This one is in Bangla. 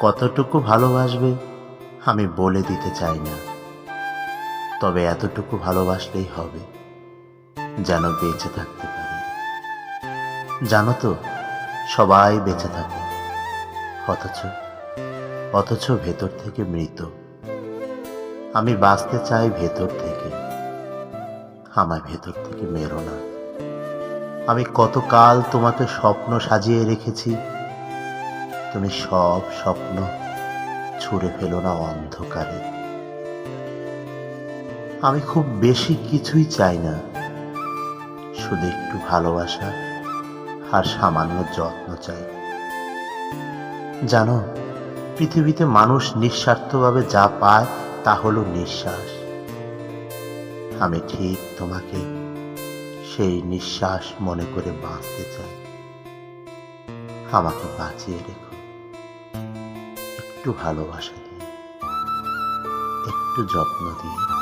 কতটুকু ভালোবাসবে আমি বলে দিতে চাই না, তবে এতটুকু ভালোবাসলেই হবে যেন বেঁচে থাকতে পারি। জানো তো, সবাই বেঁচে থাকে, অথচ অথচ ভেতর থেকে মৃত। আমি বাঁচতে চাই ভেতর থেকে, আমার ভেতর থেকে মেরো না। আমি কতকাল তোমাকে স্বপ্ন সাজিয়ে রেখেছি, তুমি সব স্বপ্ন ছুঁড়ে ফেলো না অন্ধকারে। আমি খুব বেশি কিছুই চাই না, শুধু একটু ভালোবাসা আর সামান্য যত্ন চাই। জানো, পৃথিবীতে মানুষ নিঃস্বার্থভাবে যা পায় তা হলো নিঃশ্বাস। আমি ঠিক তোমাকে সেই নিঃশ্বাস মনে করে বাঁচতে চাই। আমাকে বাঁচিয়ে রেখো, একটু ভালোবাসা দিয়ে, একটু যত্ন দিয়ে।